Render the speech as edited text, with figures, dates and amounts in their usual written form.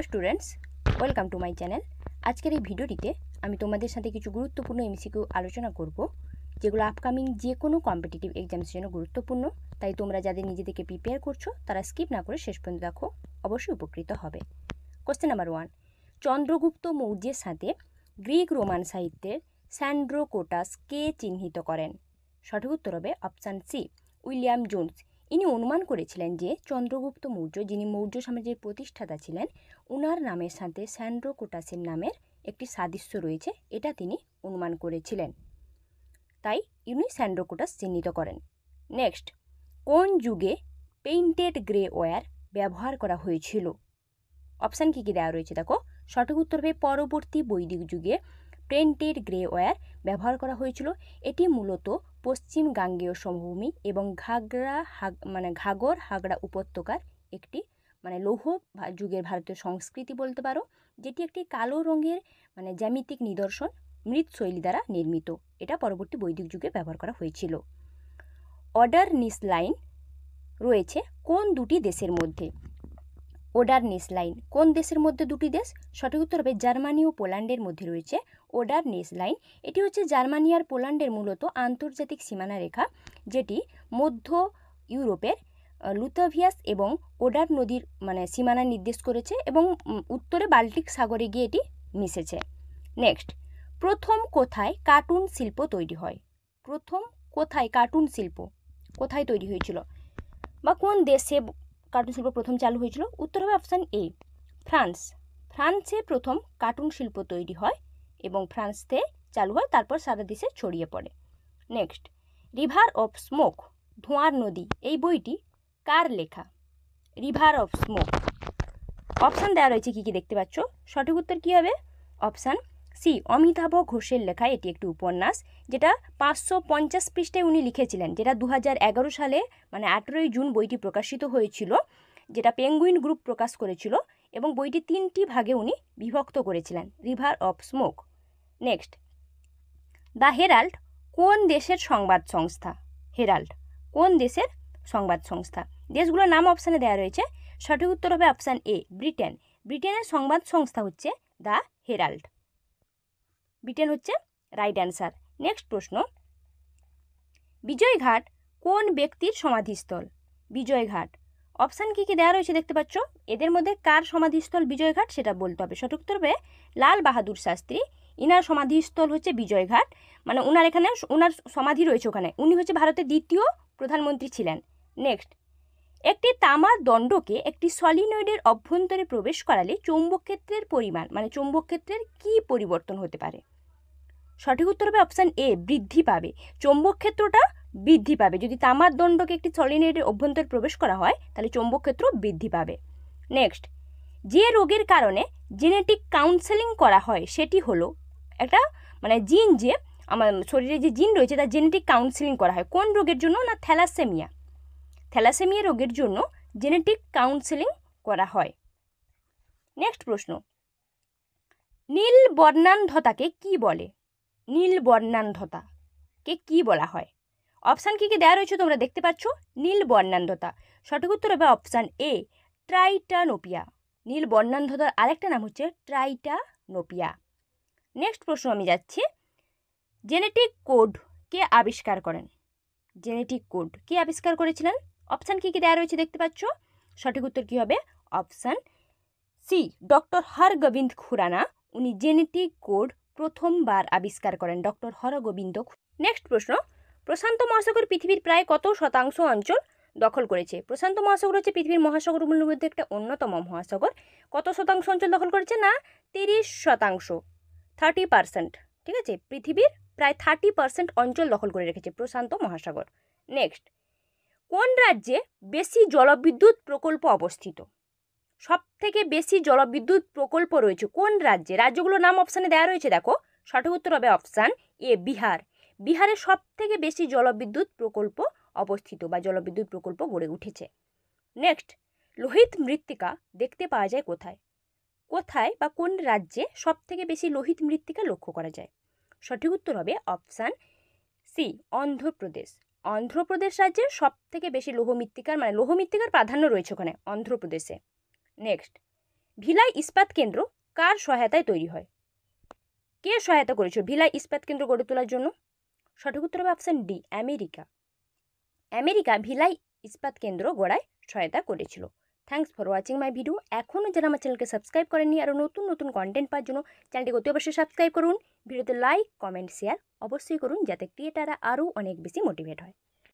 Students, welcome to my channel. আজকের এই ভিডিওটিতে আমি তোমাদের সাথে কিছু গুরুত্বপূর্ণ এমসিকিউ আলোচনা করব, যেগুলো আপকামিং যে কোনো কম্পিটিটিভ এক্সামের জন্য গুরুত্বপূর্ণ। তাই তোমরা যাদের নিজেদেরকে প্রিপেয়ার করছো তারা স্কিপ না করে শেষ পর্যন্ত দেখো, অবশ্যই উপকৃত হবে। কোশ্চেন নাম্বার 1, চন্দ্রগুপ্ত মৌর্যের সাথে গ্রিক রোমান সাহিত্যের স্যান্ড্রোকোটাস কে চিহ্নিত করেন? সঠিক উত্তর হবে অপশান সি, উইলিয়াম জোন্স। ইনি অনুমান করেছিলেন যে চন্দ্রগুপ্ত মৌর্য, যিনি মৌর্য সাম্রাজ্যের প্রতিষ্ঠাতা ছিলেন, উনার নামের সাথে স্যান্ড্রোকোটাসের নামের একটি সাদৃশ্য রয়েছে, এটা তিনি অনুমান করেছিলেন। তাই ইনি স্যান্ড্রোকোটাস চিহ্নিত করেন। নেক্সট, কোন যুগে পেইন্টেড গ্রে ওয়্যার ব্যবহার করা হয়েছিল? অপশান কী কী দেওয়া রয়েছে দেখো। সঠিক উত্তর হবে পরবর্তী বৈদিক যুগে পেইন্টেড গ্রে ওয়্যার ব্যবহার করা হয়েছিল। এটি মূলত পশ্চিম গাঙ্গেয় সমভূমি এবং ঘাগর হাগড়া উপত্যকার একটি লৌহ যুগের ভারতীয় সংস্কৃতি বলতে পারো, যেটি একটি কালো রঙের জ্যামিতিক নিদর্শন মৃৎশৈলী দ্বারা নির্মিত। এটা পরবর্তী বৈদিক যুগে ব্যবহার করা হয়েছিল। ওডারনিস লাইন রয়েছে কোন দুটি দেশের মধ্যে? ওডারনিস লাইন কোন দেশের মধ্যে দুটি দেশ? সঠিক উত্তর হবে জার্মানি ও পোল্যান্ডের মধ্যে রয়েছে ওডারনিস লাইন। এটি হচ্ছে জার্মানি আর পোল্যান্ডের মূলত আন্তর্জাতিক সীমানা রেখা, যেটি মধ্য ইউরোপের লুতাভিয়াস এবং ওডার নদীর সীমানা নির্দেশ করেছে এবং উত্তরে বাল্টিক সাগরে গিয়ে এটি মিশেছে। নেক্সট, প্রথম কোথায় কার্টুন শিল্প তৈরি হয়? প্রথম কোথায় কার্টুন শিল্প কোথায় তৈরি হয়েছিল, বা কোন দেশে কার্টুন শিল্প প্রথম চালু হয়েছিল? উত্তর হবে অপশান এ, ফ্রান্স। ফ্রান্সে প্রথম কার্টুন শিল্প তৈরি হয় এবং ফ্রান্সে চালু হয়, তারপর সারা দেশে ছড়িয়ে পড়ে। নেক্সট, রিভার অফ স্মোক, ধোঁয়ার নদী, এই বইটি কার লেখা? River of smoke. অপশান দেওয়া রয়েছে কী কী দেখতে পাচ্ছ। সঠিক উত্তর কী হবে? অপশান সি, অমিতাভ ঘোষের লেখা এটি একটি উপন্যাস, যেটা 550 পৃষ্ঠায় উনি লিখেছিলেন, যেটা 2011 সালে 18ই জুন বইটি প্রকাশিত হয়েছিল, যেটা পেঙ্গুইন গ্রুপ প্রকাশ করেছিল এবং বইটি 3টি ভাগে উনি বিভক্ত করেছিলেন, river of smoke. Next, the Herald কোন দেশের সংবাদ সংস্থা? হেরাল্ড কোন দেশের সংবাদ সংস্থা? দেশগুলোর নাম অপশানে দেওয়া রয়েছে। সঠিক উত্তর হবে অপশান এ, ব্রিটেন। ব্রিটেনের সংবাদ সংস্থা হচ্ছে দ্য হেরাল্ড। ব্রিটেন হচ্ছে রাইট অ্যান্সার। নেক্সট প্রশ্ন, বিজয়ঘাট কোন ব্যক্তির সমাধিস্থল? বিজয়ঘাট। অপশান কী কী দেওয়া রয়েছে দেখতে পাচ্ছ। এদের মধ্যে কার সমাধিস্থল বিজয়ঘাট সেটা বলতে হবে। সঠিক উত্তর হবে লাল বাহাদুর শাস্ত্রী, ইনার সমাধিস্থল হচ্ছে বিজয়ঘাট, উনার এখানে উনার সমাধি রয়েছে ওখানে। উনি হচ্ছে ভারতের দ্বিতীয় প্রধানমন্ত্রী ছিলেন। নেক্সট, একটি তামার দণ্ডকে একটি সলিনয়েডের অভ্যন্তরে প্রবেশ করালে চৌম্বক ক্ষেত্রের পরিমাণ চৌম্বক ক্ষেত্রের কী পরিবর্তন হতে পারে? সঠিক উত্তর হবে অপশান এ, বৃদ্ধি পাবে। চৌম্বক ক্ষেত্রটা বৃদ্ধি পাবে। যদি তামার দণ্ডকে একটি সলিনয়েডের অভ্যন্তরে প্রবেশ করা হয় তাহলে চৌম্বক ক্ষেত্র বৃদ্ধি পাবে। নেক্সট, যে রোগের কারণে জেনেটিক কাউন্সেলিং করা হয় সেটি হলো একটা জিন, যে আমার শরীরে যে জিন রয়েছে তার জেনেটিক কাউন্সেলিং করা হয় কোন রোগের জন্য? না থ্যালাসেমিয়া। থ্যালাসেমিয়া রোগের জন্য জেনেটিক কাউন্সেলিং করা হয়। নেক্সট প্রশ্ন, নীল বর্ণান্ধতাকে কি বলে? নীল বর্ণান্ধতাকে কি বলা হয়? অপশান কী কী দেওয়া রয়েছে তোমরা দেখতে পাচ্ছ। নীল বর্ণান্ধতা, সঠিক উত্তর হবে অপশান এ, ট্রাইটানোপিয়া। নীল বর্ণান্ধতার আরেকটা নাম হচ্ছে ট্রাইটানোপিয়া। নেক্সট প্রশ্ন আমি যাচ্ছি, জেনেটিক কোড কে আবিষ্কার করেন? জেনেটিক কোড কে আবিষ্কার করেছিলেন? অপশান কী কী দেওয়া রয়েছে দেখতে পাচ্ছ। সঠিক উত্তর কী হবে? Option C, doctor Hargobind Khorana. উনি জেনেটিক কোড প্রথমবার আবিষ্কার করেন, ডক্টর হরগোবিন্দ। নেক্সট প্রশ্ন, প্রশান্ত মহাসাগর পৃথিবীর প্রায় কত শতাংশ অঞ্চল দখল করেছে? প্রশান্ত মহাসাগর হচ্ছে পৃথিবীর মহাসাগরগুলোর মধ্যে একটা অন্যতম মহাসাগর। কত শতাংশ অঞ্চল দখল করেছে? না 30%, 30%। ঠিক আছে, পৃথিবীর প্রায় 30% অঞ্চল দখল করে রেখেছে প্রশান্ত মহাসাগর। নেক্সট, কোন রাজ্যে বেশি জলবিদ্যুৎ প্রকল্প অবস্থিত? সব থেকে বেশি জলবিদ্যুৎ প্রকল্প রয়েছে কোন রাজ্যে? রাজ্যগুলোর নাম অপশানে দেওয়া রয়েছে দেখো। সঠিক উত্তর হবে অপশান এ, বিহার। বিহারে সব থেকে বেশি জলবিদ্যুৎ প্রকল্প অবস্থিত বা জলবিদ্যুৎ প্রকল্প গড়ে উঠেছে। নেক্সট, লোহিত মৃত্তিকা দেখতে পাওয়া যায় কোথায়? কোথায় বা কোন রাজ্যে সব থেকে বেশি লোহিত মৃত্তিকা লক্ষ্য করা যায়? সঠিক উত্তর হবে অপশান সি, অন্ধ্রপ্রদেশ। অন্ধ্রপ্রদেশ রাজ্যে সব থেকে বেশি লৌহ মৃত্তিকার প্রাধান্য রয়েছে ওখানে, অন্ধ্রপ্রদেশে। নেক্সট, ভিলাই ইস্পাত কেন্দ্র কার সহায়তায় তৈরি হয়? কে সহায়তা করেছিল ভিলাই ইস্পাত কেন্দ্র গড়ে তোলার জন্য? সঠিক উত্তর হবে option D, America. America villi ইস্পাত কেন্দ্র গড়ায় সহায়তা করেছিল। Thanks for watching my video. এখনও যারা আমার চ্যানেলকে সাবস্ক্রাইব করেননি, আরও নতুন নতুন কন্টেন্ট পাওয়ার জন্য চ্যানেলটিকে অতি অবশ্যই সাবস্ক্রাইব করুন। ভিডিওতে লাইক, কমেন্ট, শেয়ার অবশ্যই করুন, যাতে ক্রিয়েটাররা আরও অনেক বেশি মোটিভেট হয়।